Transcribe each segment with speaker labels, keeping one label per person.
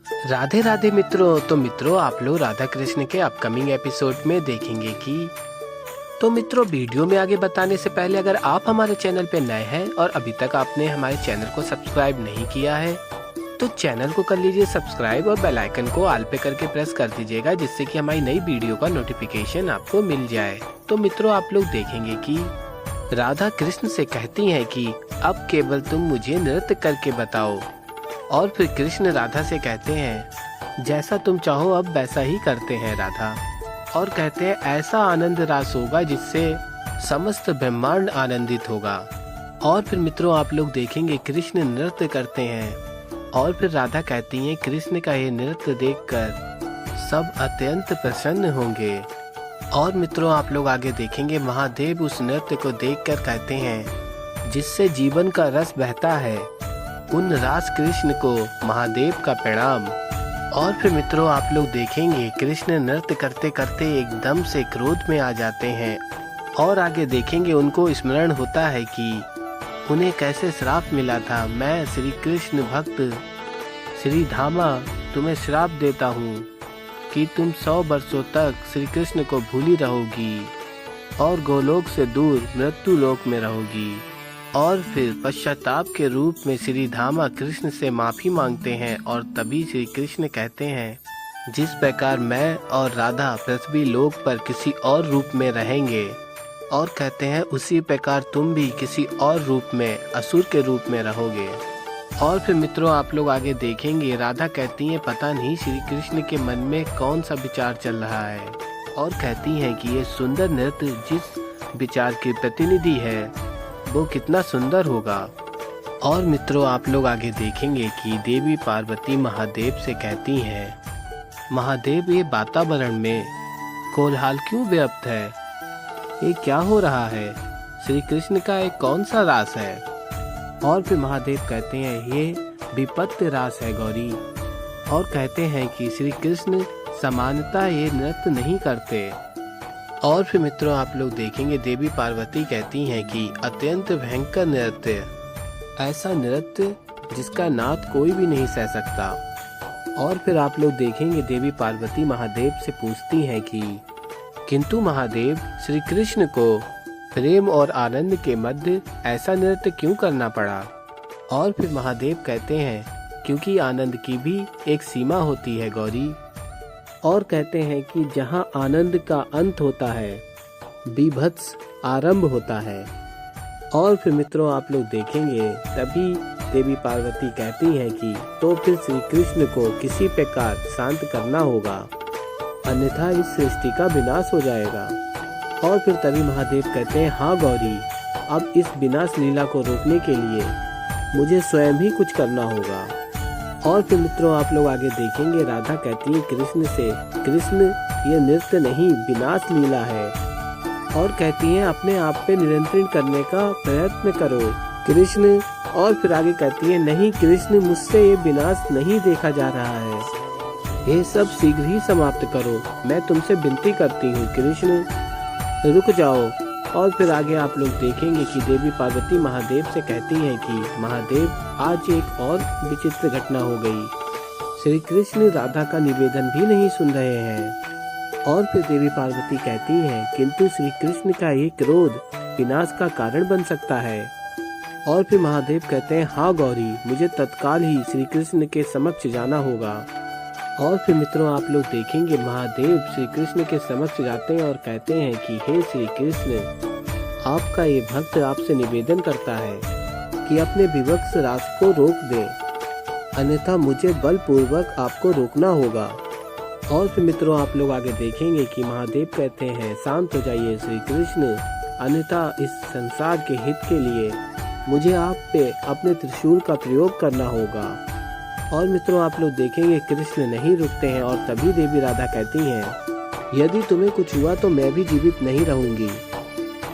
Speaker 1: राधे राधे मित्रों। तो मित्रों, आप लोग राधा कृष्ण के अपकमिंग एपिसोड में देखेंगे कि मित्रों, वीडियो में आगे बताने से पहले अगर आप हमारे चैनल पे नए हैं और अभी तक आपने हमारे चैनल को सब्सक्राइब नहीं किया है तो चैनल को कर लीजिए सब्सक्राइब और बेल आइकन को ऑल पे करके प्रेस कर दीजिएगा, जिससे कि हमारी नई वीडियो का नोटिफिकेशन आपको मिल जाए। तो मित्रों, आप लोग देखेंगे कि राधा कृष्ण से कहती हैं कि अब केवल तुम मुझे नृत्य करके बताओ। और फिर कृष्ण राधा से कहते हैं जैसा तुम चाहो अब वैसा ही करते हैं राधा। और कहते हैं ऐसा आनंद रास होगा जिससे समस्त ब्रह्मांड आनंदित होगा। और फिर मित्रों, आप लोग देखेंगे कृष्ण नृत्य करते हैं और फिर राधा कहती हैं कृष्ण का ये नृत्य देखकर सब अत्यंत प्रसन्न होंगे। और मित्रों, आप लोग आगे देखेंगे महादेव उस नृत्य को देखकर कहते हैं जिससे जीवन का रस बहता है, उन रास कृष्ण को महादेव का प्रणाम। और फिर मित्रों, आप लोग देखेंगे कृष्ण नृत्य करते करते एकदम से क्रोध में आ जाते हैं और आगे देखेंगे उनको स्मरण होता है कि उन्हें कैसे श्राप मिला था। मैं श्री कृष्ण भक्त श्री धामा तुम्हें श्राप देता हूँ कि तुम 100 वर्षों तक श्री कृष्ण को भूली रहोगी और गोलोक से दूर मृत्यु लोक में रहोगी। और फिर पश्चाताप के रूप में श्री धामा कृष्ण से माफी मांगते हैं और तभी श्री कृष्ण कहते हैं जिस प्रकार मैं और राधा पृथ्वी लोक पर किसी और रूप में रहेंगे, और कहते हैं उसी प्रकार तुम भी किसी और रूप में असुर के रूप में रहोगे। और फिर मित्रों, आप लोग आगे देखेंगे राधा कहती हैं पता नहीं श्री कृष्ण के मन में कौन सा विचार चल रहा है, और कहती हैं कि ये सुंदर नृत्य जिस विचार की प्रतिनिधि है वो कितना सुंदर होगा। और मित्रों, आप लोग आगे देखेंगे कि देवी पार्वती महादेव से कहती हैं महादेव ये वातावरण में कोलाहल क्यों व्याप्त है, ये क्या हो रहा है, श्री कृष्ण का एक कौन सा रास है। और फिर महादेव कहते हैं ये विपत्ति रास है गौरी। और कहते हैं कि श्री कृष्ण समानता ये नृत्य नहीं करते। और फिर मित्रों, आप लोग देखेंगे देवी पार्वती कहती हैं कि अत्यंत भयंकर नृत्य, ऐसा नृत्य जिसका नाद कोई भी नहीं सह सकता। और फिर आप लोग देखेंगे देवी पार्वती महादेव से पूछती हैं कि किंतु महादेव श्री कृष्ण को प्रेम और आनंद के मध्य ऐसा नृत्य क्यों करना पड़ा। और फिर महादेव कहते हैं क्योंकि आनंद की भी एक सीमा होती है गौरी। और कहते हैं कि जहाँ आनंद का अंत होता है बीभत्स आरंभ होता है। और फिर मित्रों, आप लोग देखेंगे तभी देवी पार्वती कहती हैं कि तो फिर श्री कृष्ण को किसी प्रकार शांत करना होगा, अन्यथा इस सृष्टि का विनाश हो जाएगा। और फिर तभी महादेव कहते हैं हाँ गौरी, अब इस विनाश लीला को रोकने के लिए मुझे स्वयं ही कुछ करना होगा। और फिर मित्रों, आप लोग आगे देखेंगे राधा कहती है कृष्ण से कृष्ण ये नृत्य नहीं विनाश लीला है। और कहती हैं अपने आप पे नियंत्रण करने का प्रयत्न करो कृष्ण। और फिर आगे कहती है नहीं कृष्ण, मुझसे ये विनाश नहीं देखा जा रहा है, ये सब शीघ्र ही समाप्त करो, मैं तुमसे विनती करती हूँ कृष्ण, रुक जाओ। और फिर आगे आप लोग देखेंगे कि देवी पार्वती महादेव से कहती हैं कि महादेव आज एक और विचित्र घटना हो गई, श्री कृष्ण राधा का निवेदन भी नहीं सुन रहे हैं। और फिर देवी पार्वती कहती हैं किंतु श्री कृष्ण का ये क्रोध विनाश का कारण बन सकता है। और फिर महादेव कहते हैं हाँ गौरी, मुझे तत्काल ही श्री कृष्ण के समक्ष जाना होगा। और फिर मित्रों, आप लोग देखेंगे महादेव श्री कृष्ण के समक्ष जाते हैं और कहते हैं कि हे श्री कृष्ण, आपका ये भक्त आपसे निवेदन करता है कि अपने विवश रास को रोक दे, अन्यथा मुझे बलपूर्वक आपको रोकना होगा। और फिर मित्रों, आप लोग आगे देखेंगे कि महादेव कहते हैं शांत हो जाइए श्री कृष्ण, अन्यथा इस संसार के हित के लिए मुझे आप पे अपने त्रिशूल का प्रयोग करना होगा। और मित्रों, आप लोग देखेंगे कृष्ण नहीं रुकते हैं और तभी देवी राधा कहती हैं यदि तुम्हें कुछ हुआ तो मैं भी जीवित नहीं रहूंगी,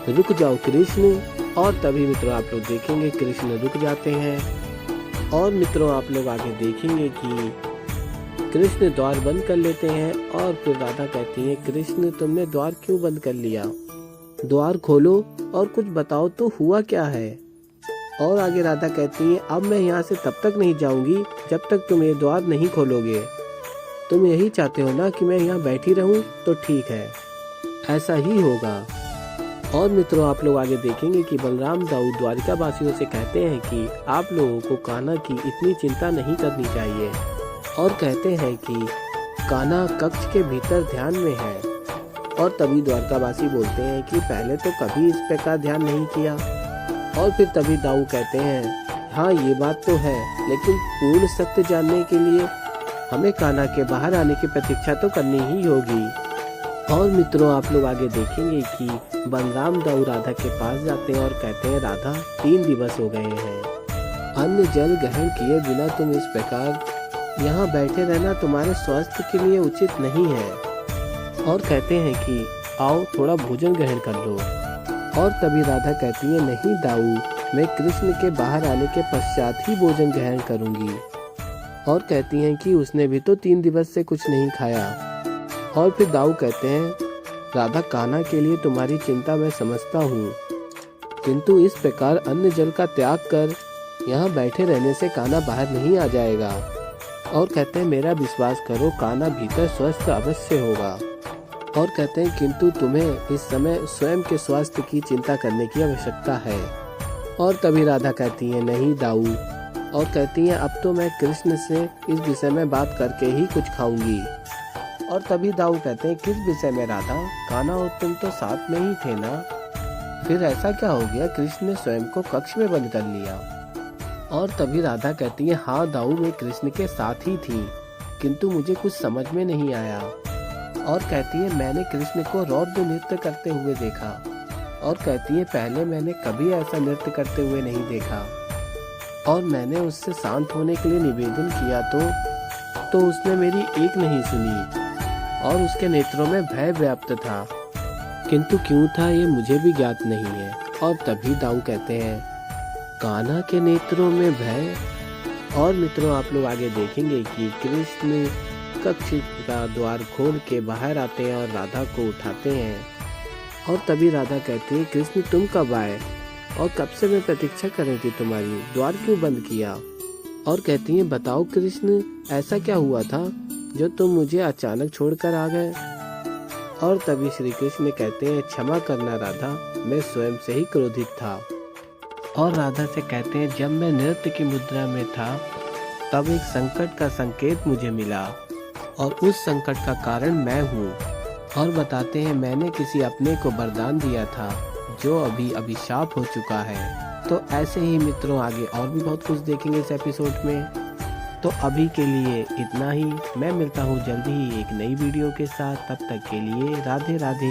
Speaker 1: रुक जाओ कृष्ण। और तभी मित्रों, आप लोग देखेंगे कृष्ण रुक जाते हैं। और मित्रों, आप लोग आगे देखेंगे कि कृष्ण द्वार बंद कर लेते हैं। और फिर राधा कहती है कृष्ण, तुमने द्वार क्यों बंद कर लिया, द्वार खोलो और कुछ बताओ तो हुआ क्या है। और आगे राधा कहती है अब मैं यहाँ से तब तक नहीं जाऊंगी जब तक तुम ये द्वार नहीं खोलोगे। तुम यही चाहते हो ना कि मैं यहाँ बैठी रहूं, तो ठीक है, ऐसा ही होगा। और मित्रों आप लोग आगे देखेंगे कि बलराम दाऊ द्वारिका वासियों से कहते हैं कि आप लोगों को कान्हा की इतनी चिंता नहीं करनी चाहिए, और कहते हैं कि कान्हा कक्ष के भीतर ध्यान में है। और तभी द्वारकावासी बोलते हैं कि पहले तो कभी इस प्रकार ध्यान नहीं किया। और फिर तभी दाऊ कहते हैं हाँ ये बात तो है, लेकिन पूर्ण सत्य जानने के लिए हमें कान्हा के बाहर आने की प्रतीक्षा तो करनी ही होगी। और मित्रों आप लोग आगे देखेंगे कि बलराम दाऊ राधा के पास जाते हैं और कहते हैं राधा 3 दिवस हो गए हैं, अन्न जल ग्रहण किए बिना तुम इस प्रकार यहाँ बैठे रहना तुम्हारे स्वास्थ्य के लिए उचित नहीं है। और कहते हैं कि आओ थोड़ा भोजन ग्रहण कर लो। और तभी राधा कहती है नहीं दाऊ, मैं कृष्ण के बाहर आने के पश्चात ही भोजन ग्रहण करूंगी। और कहती हैं कि उसने भी तो 3 दिवस से कुछ नहीं खाया। और फिर दाऊ कहते हैं राधा कान्हा के लिए तुम्हारी चिंता मैं समझता हूँ, किंतु इस प्रकार अन्न जल का त्याग कर यहाँ बैठे रहने से कान्हा बाहर नहीं आ जाएगा। और कहते हैं मेरा विश्वास करो, कान्हा भीतर स्वस्थ अवश्य होगा। और कहते हैं किंतु तुम्हें इस समय स्वयं के स्वास्थ्य की चिंता करने की आवश्यकता है। और तभी राधा कहती है नहीं दाऊ, और कहती हैं अब तो मैं कृष्ण से इस विषय में बात करके ही कुछ खाऊंगी। और तभी दाऊ कहते हैं किस विषय में राधा, कान्हा और तुम तो साथ में ही थे ना, फिर ऐसा क्या हो गया कृष्ण ने स्वयं को कक्ष में बंद कर लिया। और तभी राधा कहती है हाँ दाऊ, मैं कृष्ण के साथ ही थी, किंतु मुझे कुछ समझ में नहीं आया। और कहती है मैंने कृष्ण को रौद्र नृत्य करते हुए देखा। और कहती है पहले मैंने कभी ऐसा नृत्य करते हुए नहीं देखा, और मैंने उससे शांत होने के लिए निवेदन किया तो उसने मेरी एक नहीं सुनी, और उसके नेत्रों में भय व्याप्त था, किंतु क्यों था ये मुझे भी ज्ञात नहीं है। और तभी दाऊ कहते हैं कान्हा के नेत्रों में भय। और मित्रों आप लोग आगे देखेंगे कि कृष्ण कक्ष का द्वार खोल के बाहर आते हैं और राधा को उठाते हैं। और तभी राधा कहती है कृष्ण तुम कब आए, और कब से मैं प्रतीक्षा कर रही थी तुम्हारी, द्वार क्यों बंद किया। और कहती है बताओ कृष्ण ऐसा क्या हुआ था जो तुम मुझे अचानक छोड़कर आ गए। और तभी श्री कृष्ण कहते हैं क्षमा करना राधा, मैं स्वयं से ही क्रोधित था। और राधा से कहते हैं जब मैं नृत्य की मुद्रा में था तब एक संकट का संकेत मुझे मिला, और उस संकट का कारण मैं हूँ। और बताते हैं मैंने किसी अपने को वरदान दिया था जो अभी अभिशाप हो चुका है। तो ऐसे ही मित्रों आगे और भी बहुत कुछ देखेंगे इस एपिसोड में। तो अभी के लिए इतना ही, मैं मिलता हूँ जल्दी ही एक नई वीडियो के साथ। तब तक के लिए राधे राधे।